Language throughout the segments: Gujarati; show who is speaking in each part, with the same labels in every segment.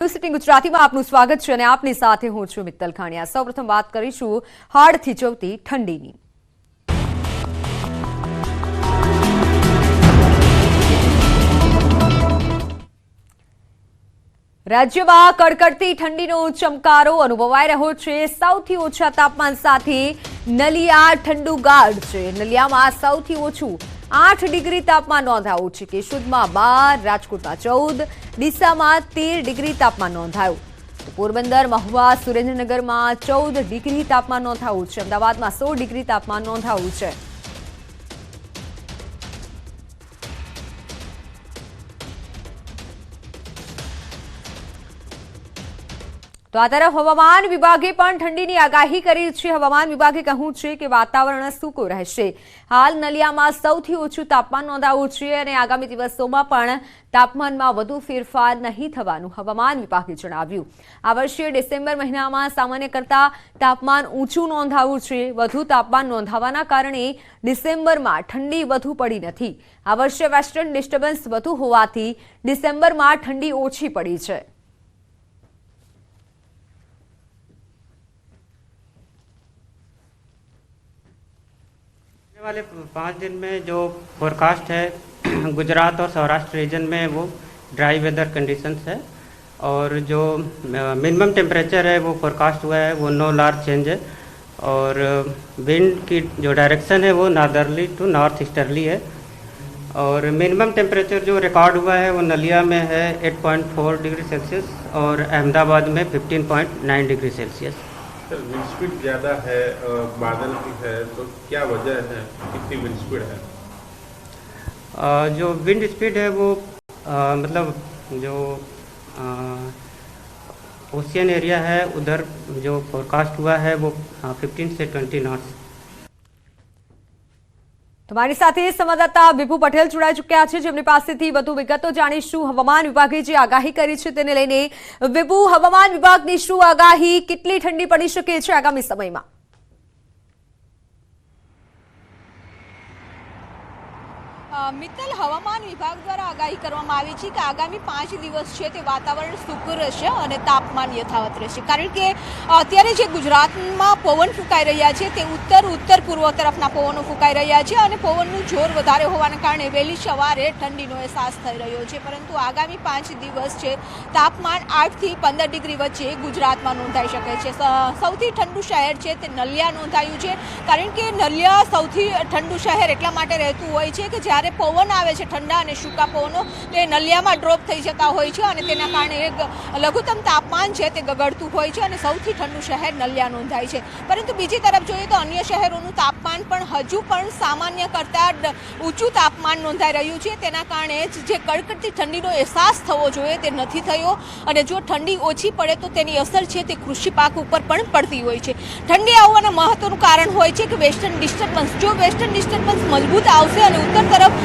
Speaker 1: સિટી ગુજરાતીમાં આપનું સ્વાગત છે અને આપની સાથે હું છું મિત્તલ ખાણિયા। સૌપ્રથમ વાત કરીશું હાડ થીચવતી ઠંડીની। રાજ્યમાં કડકડતી ઠંડીનો ચમકારો અનુભવાઈ રહ્યો છે। સૌથી ઓછા તાપમાન સાથે નલિયા ઠંડુગાર છે। નલિયામાં સૌથી ઓછું 8 ડિગ્રી તાપમાન નોંધાયું છે। કેશોદમાં 12, રાજકોટમાં 14, ડીસામાં 13 ડિગ્રી તાપમાન નોંધાયું। તો પોરબંદર, મહુવા, સુરેન્દ્રનગરમાં 14 ડિગ્રી તાપમાન નોંધાયું છે। અમદાવાદમાં 16 ડિગ્રી તાપમાન નોંધાયું છે। તો આ તરફ હવામાન વિભાગે પણ ઠંડીની આગાહી કરી છે। હવામાન વિભાગે કહ્યું છે કે વાતાવરણ સૂકું રહેશે। હાલ નલિયામાં સૌથી ઓછું તાપમાન નોંધાયું છે અને આગામી દિવસોમાં પણ તાપમાનમાં વધુ ફેરફાર નહીં થવાનું હવામાન વિભાગે જણાવ્યું। આ વર્ષે ડિસેમ્બર મહિનામાં સામાન્ય કરતાં તાપમાન ઊંચું નોંધાયું છે। વધુ તાપમાન નોંધાવાના કારણે ડિસેમ્બરમાં ઠંડી વધુ પડી નથી। આ વર્ષે વેસ્ટર્ન ડિસ્ટર્બન્સ વધુ હોવાથી ડિસેમ્બરમાં ઠંડી ઓછી પડી છે।
Speaker 2: वाले 5 दिन में जो फोरकास्ट है गुजरात और सौराष्ट्र रीजन में वो ड्राई वेदर कंडीशंस है और जो मिनिमम टेम्परेचर है वो फोरकास्ट हुआ है वो नो लार्ज चेंज है और विंड की जो डायरेक्शन है वो नॉर्दर्ली टू नॉर्थ ईस्टर्ली है और मिनिमम टेम्परेचर जो रिकॉर्ड हुआ है वो नलिया में है 8.4 डिग्री सेल्सियस और अहमदाबाद में 15.9 degree Celsius.
Speaker 3: Sir wind speed ज़्यादा है, बादल भी है, तो क्या वजह है, कितनी विंड स्पीड है?
Speaker 2: जो विंड स्पीड है वो मतलब जो ओशियन एरिया है उधर जो फोरकास्ट हुआ है वो 15 से 20 नॉट्स।
Speaker 1: તમારી સાથે સંવાદદાતા વિભુ પટેલ જોડાઈ ચૂક્યા છે જેમની પાસેથી વધુ વિગતો જાણીશું। હવામાન વિભાગે જે આગાહી કરી છે તેને લઈને વિભુ, હવામાન વિભાગની શું આગાહી, કેટલી ઠંડી પડી શકે છે આગામી સમયમાં?
Speaker 4: મિત્તલ, હવામાન વિભાગ દ્વારા આગાહી કરવામાં આવી છે કે આગામી 5 દિવસ છે તે વાતાવરણ સૂકું રહેશે અને તાપમાન યથાવત રહેશે। કારણ કે અત્યારે જે ગુજરાતમાં પવન ફૂંકાઈ રહ્યા છે તે ઉત્તર પૂર્વ તરફના પવનો ફૂંકાઈ રહ્યા છે અને પવનનું જોર વધારે હોવાના કારણે વહેલી સવારે ઠંડીનો અહેસાસ થઈ રહ્યો છે। પરંતુ આગામી 5 દિવસ છે તાપમાન 8 થી 15 ડિગ્રી વચ્ચે ગુજરાતમાં નોંધાઈ શકે છે। સૌથી ઠંડુ શહેર છે તે નલિયા નોંધાયું છે કારણ કે નલિયા સૌથી ઠંડુ શહેર એટલા માટે રહેતું હોય છે કે જ્યારે પવન આવે છે ઠંડા અને સૂકા પવનો તે નલિયામાં ડ્રોપ થઈ જતા હોય છે અને તેના કારણે લઘુત્તમ તાપમાન છે તે ગગડતું હોય છે અને સૌથી ઠંડુ શહેર નલિયા નોંધાય છે। પરંતુ બીજી તરફ જોઈએ તો અન્ય શહેરોનું તાપમાન પણ હજુ પણ સામાન્ય કરતાં ઊંચું તાપમાન નોંધાઈ રહ્યું છે। તેના કારણે જે કડકડતી ઠંડીનો અહેસાસ થવો જોઈએ તે નથી થયો અને જો ઠંડી ઓછી પડે તો તેની અસર છે તે કૃષિ પાક ઉપર પણ પડતી હોય છે। ઠંડી આવવાના મહત્વનું કારણ હોય છે કે વેસ્ટર્ન ડિસ્ટર્બન્સ, જો વેસ્ટર્ન ડિસ્ટર્બન્સ મજબૂત આવશે અને ઉત્તર તરફ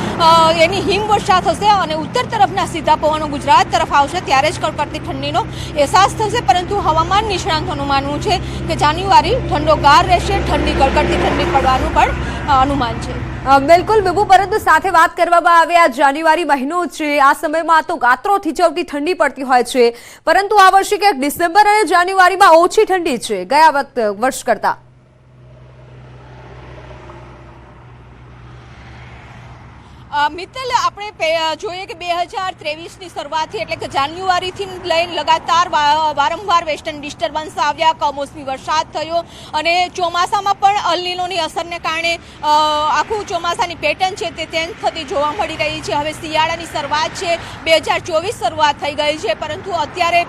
Speaker 4: એની હિમવર્ષા થશે અને ઉત્તર તરફના સીધા પવનો ગુજરાત તરફ આવશે ત્યારે જ કડકડતી ઠંડીનો અહેસાસ થશે। પરંતુ હવામાન નિષ્ણાંતોનું માનવું છે કે જાન્યુઆરી ઠંડોગાર રહેશે, ઠંડી કડકડતી ઠંડી પડવાનું પણ અનુમાન છે।
Speaker 1: બિલકુલ વિભુ, પરંતુ સાથે વાત કરવામાં આવે આ જાન્યુઆરી મહિનો છે, આ સમયમાં તો ગાત્રો થીચવતી ઠંડી પડતી હોય છે, પરંતુ આ વર્ષે ક્યાંક ડિસેમ્બર અને જાન્યુઆરીમાં ઓછી ઠંડી છે ગયા વર્ષ કરતા।
Speaker 4: મિત્તલ, આપણે જોઈએ કે 2023ની શરૂઆતથી એટલે કે જાન્યુઆરીથી લઈને લગાતાર વારંવાર વેસ્ટર્ન ડિસ્ટર્બન્સ આવ્યા, કમોસમી વરસાદ થયો અને ચોમાસામાં પણ અલ નીનોની અસરને કારણે આખું ચોમાસાની પેટર્ન છે તે ચેન્જ થતી જોવા મળી રહી છે। હવે શિયાળાની શરૂઆત છે 2024 શરૂઆત થઈ ગઈ છે, પરંતુ અત્યારે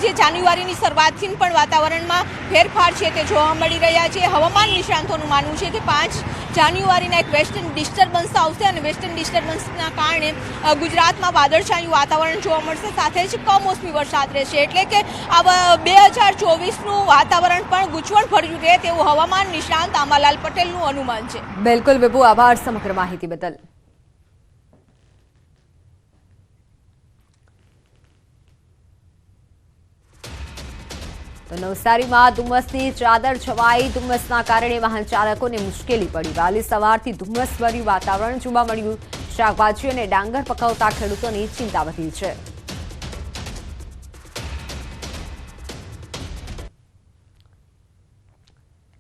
Speaker 4: જે જાન્યુઆરીની શરૂઆતથી પણ વાતાવરણમાં ફેરફાર છે તે જોવા મળી રહ્યા છે। હવામાન નિષ્ણાંતોનું માનવું છે કે 5 જાન્યુઆરીના એક વેસ્ટર્ન ડિસ્ટર્બન્સ આવશે અને વેસ્ટર્ન ડિસ્ટર્બન્સના કારણે ગુજરાતમાં વાદળછાયું વાતાવરણ જોવા મળશે, સાથે જ કમોસમી વરસાદ રહેશે। એટલે કે આ 2024નું વાતાવરણ પણ ગૂંચવણભર્યું રહે તેવું હવામાન નિષ્ણાંત આંબાલાલ પટેલનું અનુમાન છે।
Speaker 1: બિલકુલ વિભુ, આભાર સમગ્ર માહિતી બદલ। તો નવસારીમાં ધુમ્મસની ચાદર છવાઈ, ધુમ્મસના કારણે વાહન ચાલકોને મુશ્કેલી પડી। વહેલી સવારથી ધુમ્મસભર્યું વાતાવરણ જોવા મળ્યું। શાકભાજી અને ડાંગર પકવતા ખેડૂતોની ચિંતા વધી છે।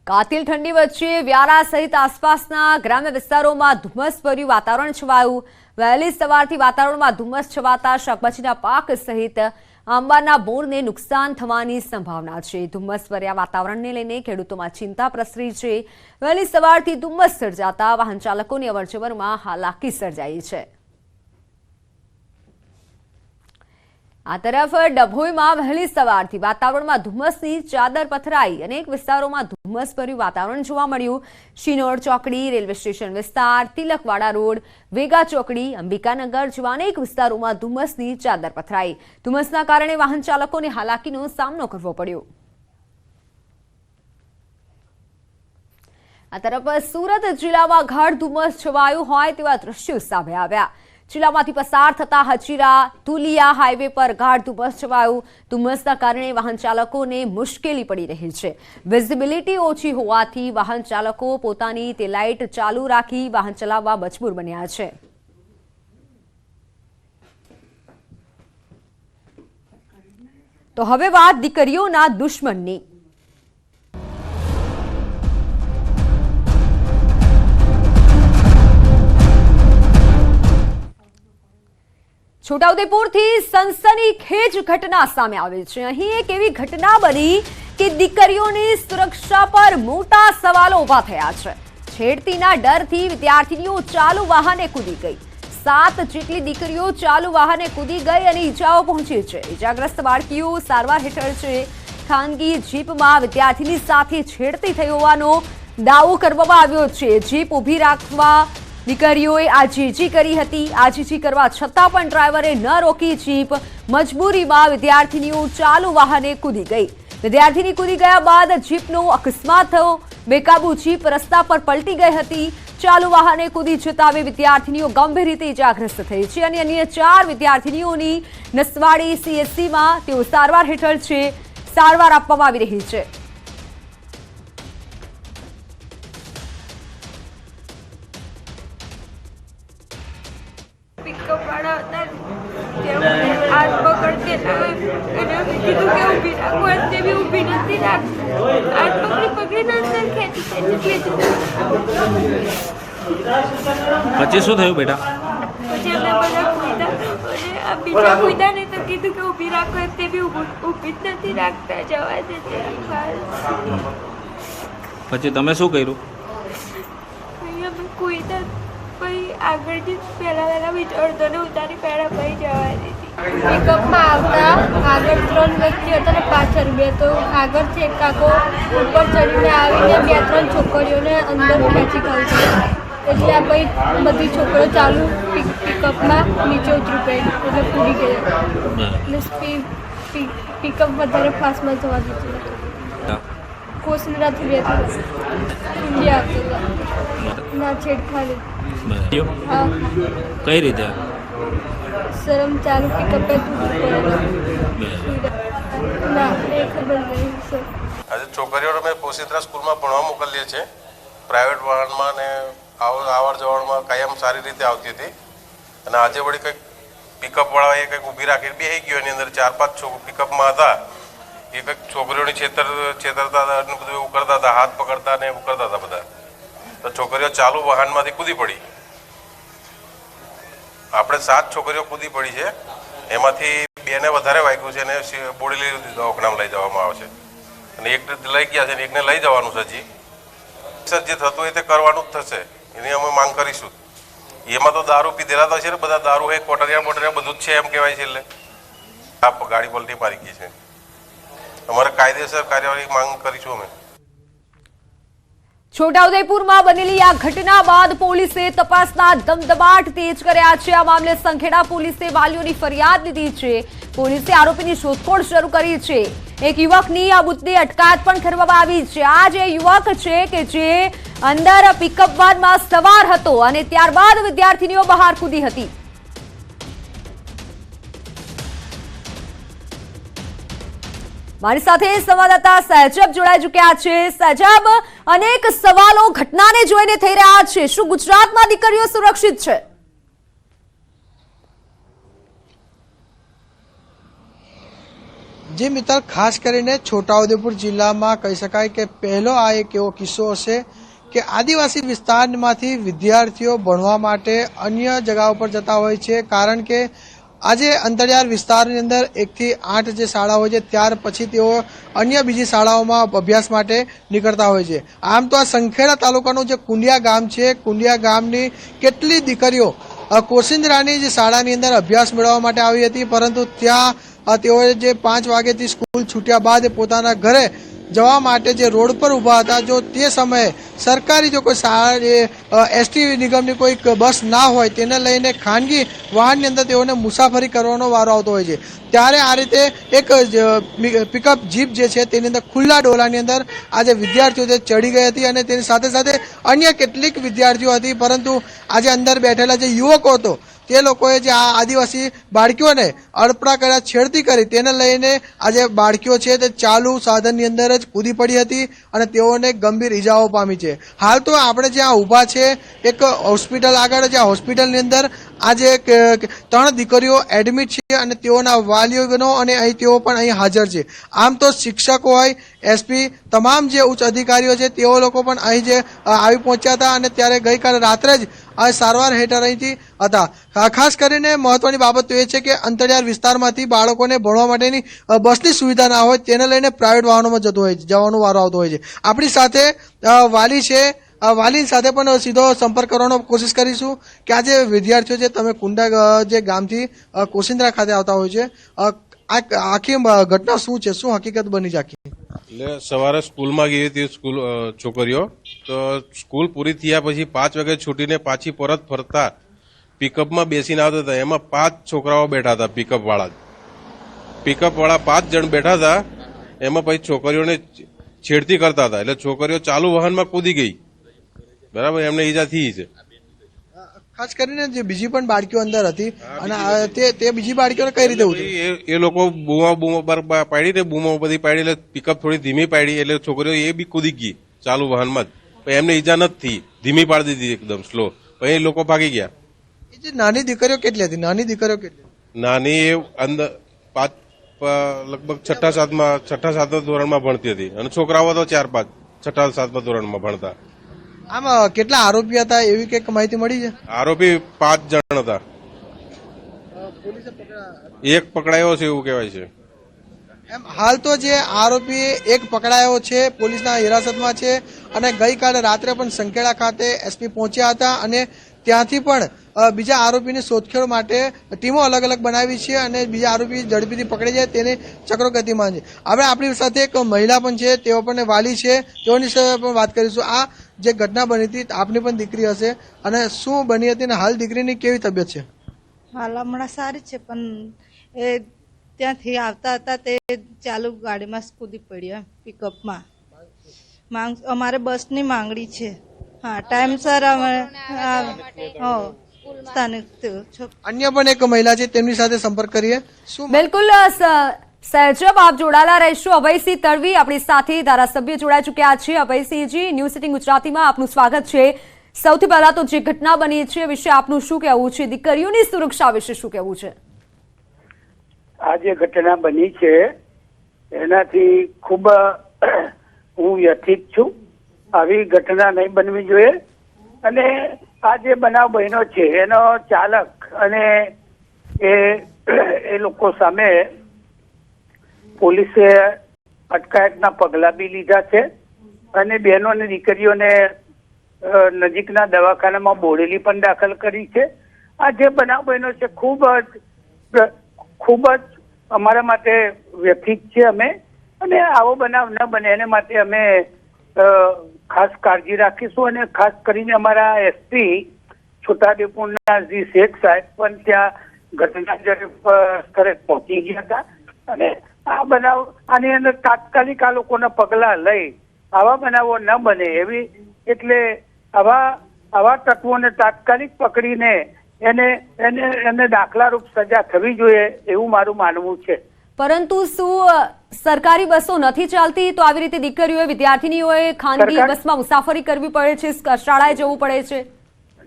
Speaker 1: કાતિલ ઠંડી વચ્ચે વ્યારા સહિત આસપાસના ગ્રામ્ય વિસ્તારોમાં ધુમ્મસભર્યું વાતાવરણ છવાયું. વહેલી સવારથી વાતાવરણમાં ધુમ્મસ છવાતા શાકભાજીના પાક સહિત આંબાના બોરને નુકસાન થવાની સંભાવના છે. ધુમ્મસભર્યા વાતાવરણને લઈને ખેડૂતોમાં ચિંતા પ્રસરી છે. વહેલી સવારથી ધુમ્મસ સર્જાતા વાહન ચાલકોની અવરજવરમાં હાલાકી સર્જાઈ છે. આ તરફ ડભોઈમાં વહેલી સવારથી વાતાવરણમાં ધુમ્મસની ચાદર પથરાઈ. અનેક વિસ્તારોમાં ધુમ્મસભર્યું વાતાવરણ જોવા મળ્યું. શિનોર ચોકડી, રેલવે સ્ટેશન વિસ્તાર, તિલકવાડા રોડ, વેગા ચોકડી, અંબિકાનગર જેવા અનેક વિસ્તારોમાં ધુમ્મસની ચાદર પથરાઈ. ધુમ્મસના કારણે વાહન ચાલકોને હાલાકીનો સામનો કરવો પડ્યો. આ તરફ સુરત જિલ્લામાં ગાઢ ધુમ્મસ છવાયું હોય તેવા દ્રશ્યો સામે આવ્યા. જિલ્લામાંથી પસાર થતા હજીરા તુલિયા હાઈવે પર ગાઢ ધુમ્મસ છવાયું. ધુમ્મસના કારણે વાહન ચાલકોને મુશ્કેલી પડી રહી છે. વિઝિબિલિટી ઓછી હોવાથી વાહન ચાલકો પોતાની તે લાઇટ ચાલુ રાખી વાહન ચલાવવા મજબૂર બન્યા છે. તો હવે વાત દીકરીઓના દુશ્મનની. છોટાઉદેપુરથી સનસનીખેજ ઘટના સામે આવી છે. અહીં એક એવી ઘટના બની કે દીકરીઓની સુરક્ષા પર મોટા સવાલો ઊભા થયા છે. છેડતીના ડરથી વિદ્યાર્થીનીઓ ચાલુ વાહને કૂદી ગઈ. 7 જેટલી દીકરીઓ ચાલુ વાહને કૂદી ગઈ અને ઈજાઓ પહોંચી છે. ઈજાગ્રસ્ત બાળકીઓ સારવાર હેઠળ છે. ખાનગી જીપમાં વિદ્યાર્થીની સાથે છેડતી થઈ હોવાનો દાવો કરવામાં આવ્યો છે. જીપ ઊભી રાખવા દીકરીઓએ આજીજી કરી હતી. આજીજી કરવા છતાં પણ ડ્રાઈવરે ન રોકી જીપ. મજબૂરીમાં વિદ્યાર્થીનીઓ ચાલુ વાહને કૂદી ગઈ. વિદ્યાર્થીની કૂદી ગયા બાદ જીપનો અકસ્માત થયો. બેકાબુ જીપ રસ્તા પર પલટી ગઈ હતી. ચાલુ વાહને કૂદી જતા બે વિદ્યાર્થીનીઓ ગંભીર રીતે ઇજાગ્રસ્ત થઈ છે અને અન્ય 4 વિદ્યાર્થીનીઓની નસવાડી CSCમાં તેઓ સારવાર હેઠળ છે. સારવાર આપવામાં આવી રહી છે.
Speaker 5: પિકઅપ વાળા હતા ત્યાં હાથ પકડતેલા અને કીધું કે ઊભી રાખો તે બી ઊભી નથી રાખતી. હાથ પકડીને અંદર ખેંચી
Speaker 6: પછી શું થયું બેટા?
Speaker 5: પછી અમે બધા કૂદ્યા અને આ બીજા કૂદ્યા ને તો કીધું કે ઊભી રાખો તે બી ઊભી જ નથી રાખતા. જવા દે
Speaker 6: પછી તમે શું કર્યું?
Speaker 5: પછી અમે કૂદ્યા. પછી આગળથી પહેલા વિચારતો ને ઉતારી પહેલા પછી જવા દીધી. પિકઅપમાં આવતા આગળ 3 વ્યક્તિ હતા ને પાછળ 2 તો આગળથી એક કાકો ઉપર ચડીને આવીને 2-3 છોકરીઓને અંદર ખેંચી કાઢી. એટલે આ પછી બધી છોકરીઓ ચાલુ પિકઅપમાં નીચે ઉતરી પડી એટલે કૂદી ગયા. એટલે પિકઅપ વધારે ફાસ્ટમાં જવા દીધું. કોસંદરાથી 2 ઇન્ડિયા આવતા ના છેડખાની. હા.
Speaker 6: કઈ રીતે?
Speaker 5: શરમ ચાલુ પિકઅપે ના એ ખબર નહીં સર.
Speaker 7: આજે છોકરીઓને અમે પોશિત્રા સ્કૂલમાં ભણવા મોકલીએ છીએ. પ્રાઇવેટ વાહનમાં ને આવર જવરમાં કાયમ સારી રીતે આવતી હતી અને આજે વળી કંઈક પિકઅપવાળાએ કંઈક ઊભી રાખીને બેસી ગયો. એની અંદર 4-5 પિકઅપમાં હતા. એ કંઈક છોકરીઓની છેતરતા હતા અને બધું એવું કરતા હતા. હાથ પકડતા ને એવું કરતા હતા બધા. તો છોકરીઓ ચાલુ વાહનમાંથી કૂદી પડી. આપણે 7 છોકરીઓ કૂદી પડી છે. એમાંથી 2ને વધારે વાગ્યું છે અને બોડેલી દવાખાનામાં લઈ જવામાં આવે છે અને એકને લઈ ગયા છે અને એકને લઈ જવાનું છે. હજી સર જે થતું હોય તે કરવાનું જ થશે. એની અમે માંગ કરીશું. એમાં તો દારૂ પીધેલા તો છે ને બધા. દારૂ હે કોટરિયા મોટરિયા બધું જ છે એમ કહેવાય છે. એટલે આ ગાડી પલટી મારી ગઈ છે. અમારે કાયદેસર કાર્યવાહી માંગ કરીશું અમે.
Speaker 1: છોટાઉદેપુરમાં બનેલી આ ઘટના બાદ પોલીસે તપાસના ધમધમાટ તેજ કર્યા છે. આ મામલે સંખેડા પોલીસે વાલીઓની ફરિયાદ લીધી છે. પોલીસે આરોપીની શોધખોળ શરૂ કરી છે. એક યુવકની આ મુદ્દે અટકાયત પણ કરવામાં આવી છે. આ જે યુવક છે કે જે અંદર પિકઅપ વાનમાં સવાર હતો અને ત્યારબાદ વિદ્યાર્થીનીઓ બહાર કૂદી હતી. મારી સાથે સંવાદદાતા સહજબ જોડાઈ ચૂક્યા છે. સહજબ, અનેક સવાલો ઘટનાને જોઈને થઈ રહ્યા છે. શું ગુજરાતમાં દીકરીઓ સુરક્ષિત છે?
Speaker 8: જે મિત્ર ખાસ કરીને છોટાઉદેપુર જિલ્લામાં કહી શકાય કે પહેલો આ એક એવો કિસ્સો હશે કે આદિવાસી વિસ્તારમાંથી વિદ્યાર્થીઓ ભણવા માટે અન્ય જગ્યાઓ પર જતા હોય છે, કારણ કે આજે અંતરિયાળ વિસ્તારની અંદર 1 થી 8 જે શાળા હોય છે ત્યાર પછી તેઓ અન્ય બીજી શાળાઓમાં અભ્યાસ માટે નીકળતા હોય છે. આમ તો આ સંખેડા તાલુકાનું જે કુંડિયા ગામ છે, કુંડિયા ગામની કેટલી દીકરીઓ કોશિંદરાની જે શાળાની અંદર અભ્યાસ મેળવવા માટે આવી હતી, પરંતુ ત્યાં તેઓએ જે 5 વાગ્યાથી સ્કૂલ છૂટ્યા બાદ પોતાના ઘરે જવા માટે જે રોડ પર ઊભા હતા, જો તે સમયે સરકારી જો કોઈ શાળા એસટી નિગમની કોઈક બસ ના હોય તેને લઈને ખાનગી વાહનની અંદર તેઓને મુસાફરી કરવાનો વારો આવતો હોય છે, ત્યારે આ રીતે એક પિકઅપ જીપ જે છે તેની અંદર ખુલ્લા ડોલાની અંદર આજે વિદ્યાર્થીઓ જે ચડી ગઈ હતી અને તેની સાથે સાથે અન્ય કેટલીક વિદ્યાર્થીઓ હતી, પરંતુ આજે અંદર બેઠેલા જે યુવકો હતો તે લોકોએ જે આ આદિવાસી બાળકીઓને અડપડા કર્યા, છેડતી કરી, તેને લઈને આજે બાળકીઓ છે તે ચાલુ સાધનની અંદર જ કૂદી પડી હતી અને તેઓને ગંભીર ઈજાઓ પામી છે. હાલ તો આપણે જ્યાં ઊભા છે એક હોસ્પિટલ આગળ, જ્યાં હોસ્પિટલની અંદર આજે 3 દીકરીઓ એડમિટ છે અને તેઓના વાલીઓનો અને અહીં તેઓ પણ અહીં હાજર છે. આમ તો શિક્ષકો હોય, એસપી, તમામ જે ઉચ્ચ અધિકારીઓ છે તેઓ લોકો પણ અહીં જે આવી પહોંચ્યા હતા અને ત્યારે ગઈકાલે રાત્રે જ આ સારવાર હેઠળ અહીંથી હતા. ખાસ કરીને મહત્વની બાબત તો એ છે કે અંતરિયાળ વિસ્તારમાંથી બાળકોને ભણવા માટેની બસની સુવિધા ના હોય તેને લઈને પ્રાઇવેટ વાહનોમાં જવાનો વારો આવતો હોય છે. આપણી સાથે વાલી છે, વાલી સાથે પણ સીધો સંપર્ક કરવાનો કોશિશ કરીશું કે આજે વિદ્યાર્થીઓ છે, તમે કુંડા જે ગામથી કોશિંદ્રા ખાતે આવતા હોય છે, આખી ઘટના શું છે, શું હકીકત બની છે આખી?
Speaker 7: એટલે સવારે સ્કૂલમાં ગઈ હતી છોકરીઓ, તો સ્કૂલ પૂરી થયા પછી 5 વાગે છૂટીને પાછી પરત ફરતા પિકઅપમાં બેસીને આવતા હતા. એમાં 5 છોકરાઓ બેઠા હતા. પિકઅપ વાળા 5 જણ બેઠા હતા. એમાં પછી છોકરીઓને છેડતી કરતા હતા, એટલે છોકરીઓ ચાલુ વાહનમાં કૂદી ગઈ. બરાબર, એમને ઈજા થઈ છે.
Speaker 8: ખાસ કરીને જે બીજી પણ બાળકીઓ અંદર હતી અને તે બીજી બાળકીઓને કઈ રીતે ઉતરી?
Speaker 7: એ લોકો બૂમો પર પાડી, બૂમો બધી પાડી, એટલે પિકઅપ થોડી ધીમી પાડી, એટલે છોકરીઓ એ બી કૂદી ગઈ ચાલુ વાહનમાં જ. એમને ઈજા નથી થઈ, ધીમી પાડી દીધી એકદમ સ્લો. પછી એ લોકો ભાગી ગયા.
Speaker 8: એ જે નાની દીકરીઓ કેટલી હતી?
Speaker 7: નાની એ અંદર 5 લગભગ 6ઠા-7મા ધોરણમાં ભણતી હતી અને છોકરાઓ તો 4-5 6ઠા-7મા ધોરણમાં ભણતા.
Speaker 8: આમ કેટલા આરોપી હતા એવી કઈક માહિતી મળી છે?
Speaker 7: આરોપી 5 જણ હતા. એક પકડાયો છે એવું કહેવાય છે.
Speaker 8: એમ હાલ તો જે આરોપી એક પકડાયો છે, પોલીસના હિરાસતમાં છે અને ગઈકાલે રાત્રે પણ સંખેડા ખાતે એસપી પહોંચ્યા હતા અને ત્યાંથી પણ બીજા આરોપીની શોધખોળ માટે ટીમો અલગ અલગ બનાવી છે અને બીજા આરોપી ઝડપીથી પકડી જાય તેની ચક્રો ગતિમાન છે. હવે આપણી સાથે એક મહિલા પણ છે, તેઓ પણ વાલી છે, તેઓની સાથે પણ વાત કરીશું. આ જે ઘટના બની હતી, આપની પણ દીકરી હશે, અને શું બની હતી અને હાલ દીકરીની કેવી તબિયત છે?
Speaker 9: હાલ હમણાં સારી છે, પણ એ ત્યાંથી આવતા હતા તે ચાલુ ગાડીમાં કૂદી પડ્યો પિકઅપમાં. અમારે બસની માંગણી છે. હા, ટાઈમસર સ્થાનિક
Speaker 8: અન્ય પણ એક મહિલા છે, તેમની સાથે સંપર્ક કરીએ. શું
Speaker 1: બિલકુલ સહેજબ આપ જોડાયેલા રહેશો. અભયસિંહ તડવી આપણી સાથે ધારાસભ્ય જોડાઈ ચૂક્યા છે. અભયસિંહજી, ન્યૂઝ 18 ગુજરાતીમાં આપનું સ્વાગત છે. સૌથી પહેલા તો જે ઘટના બની છે વિશે આપનું શું કહેવું છે? દીકરીઓની સુરક્ષા વિશે શું કહેવું છે?
Speaker 10: આ જે ઘટના બની છે એનાથી ખૂબ હું વ્યથિત છું. આવી ઘટના નહીં બનવી જોઈએ અને આ જે બનાવ બન્યો છે એનો ચાલક અને એ લોકો સામે પોલીસે અટકાયતના પગલા બી લીધા છે અને બહેનો અને દીકરીઓને નજીકના દવાખાનામાં બોડેલી પણ દાખલ કરી છે. આ જે બનાવ બન્યો છે ખૂબ જ અમારા માટે વ્યથિત છે અમે, અને આવો બનાવ ન બને એને માટે અમે ખાસ કાળજી રાખીશું અને ખાસ કરીને અમારા એસપી છોટાઉદેપુરના જી શેખ સાહેબ પણ ત્યાં ઘટના સ્થળે પહોંચી ગયા હતા અને આ બનાવ આની અંદર તાત્કાલિક આ લોકોના પગલા લઈ આવા બનાવો ન બને એવી, એટલે આવા તત્વોને તાત્કાલિક પકડીને એને દાખલારૂપ સજા થવી જોઈએ એવું મારું માનવું છે.
Speaker 1: પરંતુ શું સરકારી બસો નથી ચાલતી તો આવી રીતે દીકરીઓએ, વિદ્યાર્થીનીઓએ ખાનગી બસમાં મુસાફરી કરવી પડે છે, શાળાએ જવું પડે છે?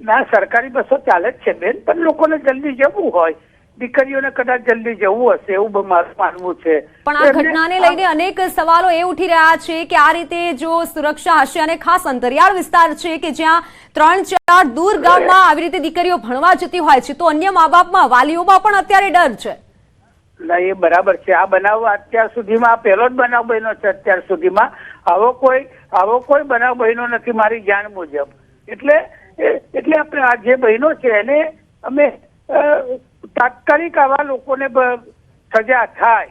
Speaker 10: ના, સરકારી બસો ચાલે જ છે બેન, પણ લોકોને જલ્દી જવું હોય દીકરીઓને કદાચ જલ્દી જવું હશે એવું મારું માનવું છે.
Speaker 1: પણ આ ઘટનાને લઈને અનેક સવાલો એ ઉઠી રહ્યા છે કે આ રીતે જો સુરક્ષા હશે અને ખાસ અંતરિયાળ વિસ્તાર છે કે જ્યાં 3-4 દૂર ગામમાં આવી રીતે દીકરીઓ ભણવા જતી હોય છે તો અન્ય મા બાપમાં વાલીઓમાં પણ અત્યારે ડર છે.
Speaker 10: ના, એ બરાબર છે. આ બનાવ અત્યાર સુધીમાં પહેલો જ બનાવ બન્યો છે. અત્યાર સુધીમાં આવો કોઈ બનાવ બન્યો નથી મારી જાણ મુજબ. એટલે આપણે આ જે બહેનો છે એને અમે તાત્કાલિક આવા લોકોને સજા થાય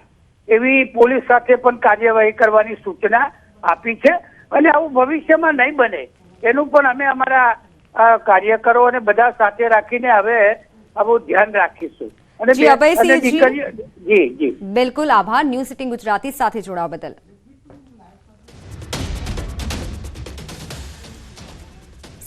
Speaker 10: એવી પોલીસ સાથે પણ કાર્યવાહી કરવાની સૂચના આપી છે અને આવું ભવિષ્યમાં નહીં બને એનું પણ અમે અમારા કાર્યકરો અને બધા સાથે રાખીને હવે આવું ધ્યાન રાખીશું.
Speaker 1: જી અભયસિંહજી,
Speaker 10: જી
Speaker 1: બિલકુલ આભાર ન્યૂઝ 18 ગુજરાતી સાથે જોડાવા બદલ.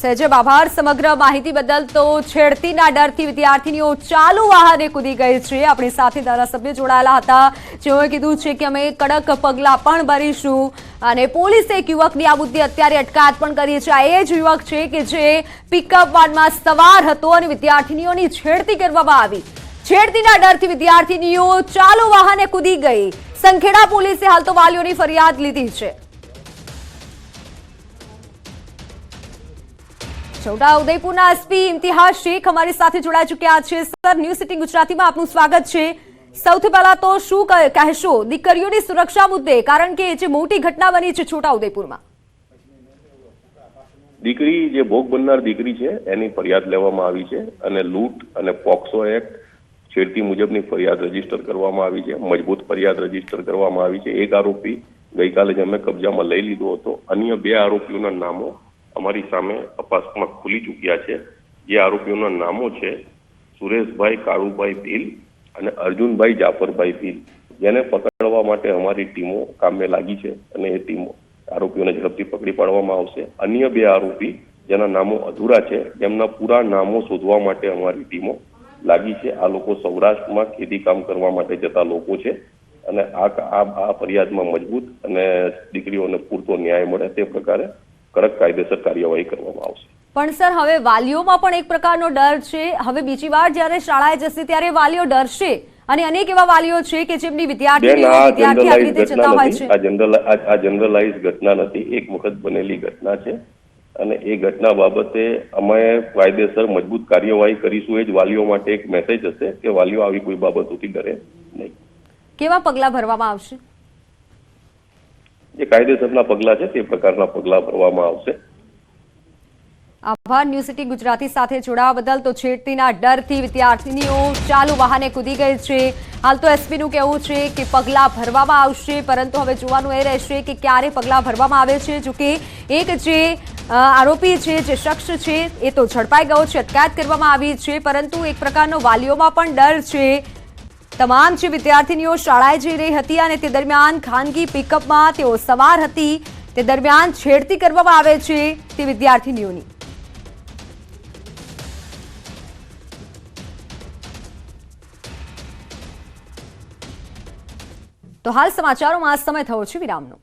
Speaker 1: સહેજબ આભાર સમગ્ર માહિતી બદલ. તો છેડતીના ડરથી વિદ્યાર્થીનીઓ ચાલુ વાહને કૂદી ગઈ છે. આપણી સાથે ધારાસભ્ય જોડાયેલા હતા જેઓએ કીધું છે કે અમે કડક પગલાં પણ ભરીશું અને પોલીસે એક યુવકની આ મુદ્દે અત્યારે અટકાયત પણ કરી છે. આ એ જ યુવક છે કે જે પિકઅપ વાનમાં સવાર હતો અને વિદ્યાર્થીનીઓની છેડતી કરવામાં આવી. છેડતીના ડરથી વિદ્યાર્થીનીઓ ચાલુ વાહને કૂદી ગઈ. સંખેડા પોલીસે હાલ તો વાલીઓની ફરિયાદ લીધી છે. છોટાઉદેપુરના એસપી ઇમ્તિયાઝ શેખ અમારી સાથે જોડાઈ ચૂક્યા છે. સર, ન્યૂઝ 18 ગુજરાતીમાં આપનું સ્વાગત છે. સૌથી પહેલા તો શું કહેશો દીકરીઓની સુરક્ષા મુદ્દે, કારણ કે જે મોટી ઘટના બની છે છોટાઉદેપુરમાં?
Speaker 11: દીકરી જે ભોગ બનનાર દીકરી છે એની ફરિયાદ લેવામાં આવી છે અને લૂંટ અને પોક્સો એક્ટ છેડતી મુજબની ફરિયાદ રજીસ્ટર કરવામાં આવી છે. મજબૂત ફરિયાદ રજીસ્ટર કરવામાં આવી છે. એક આરોપી ગઈકાલે જ અમે કબજામાં લઈ લીધો હતો. અન્ય 2 આરોપીઓના નામો અમારી સામે તપાસમાં ખુલી ચૂક્યા છે. જે આરોપીઓના નામો છે સુરેશભાઈ કાળુભાઈ ભીલ અને અર્જુનભાઈ જાફરભાઈ ભીલ, જેને પકડવા માટે અમારી ટીમો કામે લાગી છે અને એ ટીમો આરોપીઓને ઝડપથી પકડી પાડવામાં આવશે. અન્ય 2 આરોપી જેના નામો અધૂરા છે એમના પૂરા નામો શોધવા માટે અમારી ટીમો લાગી છે. આ લોકો સૌરાષ્ટ્રમાં ખેતી કામ કરવા માટે જતા લોકો છે અને આ ફરિયાદમાં મજબૂત અને દીકરીઓને પૂરતો ન્યાય મળે તે પ્રકારે કડક કાયદેસર કાર્યવાહી કરવામાં આવશે.
Speaker 1: પણ સર, હવે વાલીઓમાં પણ એક પ્રકારનો ડર છે. હવે બીજી વાર જ્યારે શાળાએ જશે ત્યારે વાલીઓ ડરશે અને અનેક એવા વાલીઓ છે કે જેમની વિદ્યાર્થી આવી રીતે જતા હોય છે.
Speaker 11: આ જનરલાઇઝ ઘટના નથી. એક વખત બનેલી ઘટના છે અને એ ઘટના બાબતે અમે કાયદેસર મજબૂત કાર્યવાહી કરીશું. એ જ વાલીઓ માટે એક મેસેજ હશે કે વાલીઓ આવી કોઈ બાબતોથી ડરે નહીં.
Speaker 1: કેવા પગલાં ભરવામાં આવશે?
Speaker 11: જે કાયદેસરના પગલાં છે તે પ્રકારના પગલાં ભરવામાં આવશે.
Speaker 1: આભાર ન્યૂઝ 18 ગુજરાતી સાથે જોડાવા બદલ. તો છેડતીના ડરથી વિદ્યાર્થીનીઓ ચાલુ વાહને કૂદી ગઈ છે. હાલ તો એસપીનું કહેવું છે કે પગલાં ભરવામાં આવશે, પરંતુ હવે જોવાનું એ રહેશે કે ક્યારે પગલાં ભરવામાં આવે છે. જોકે એક જે આરોપી છે, જે શખ્સ છે એ તો ઝડપાઈ ગયો છે, અટકાયત કરવામાં આવી છે, પરંતુ એક પ્રકારનો વાલીઓમાં પણ ડર છે. તમામ જે વિદ્યાર્થીનીઓ શાળાએ જઈ રહી હતી અને તે દરમિયાન ખાનગી પિકઅપમાં તેઓ સવાર હતી, તે દરમિયાન છેડતી કરવામાં આવે છે તે વિદ્યાર્થીનીઓની. તો હાલ સમાચારોમાં સમય થયો છે વિરામનો.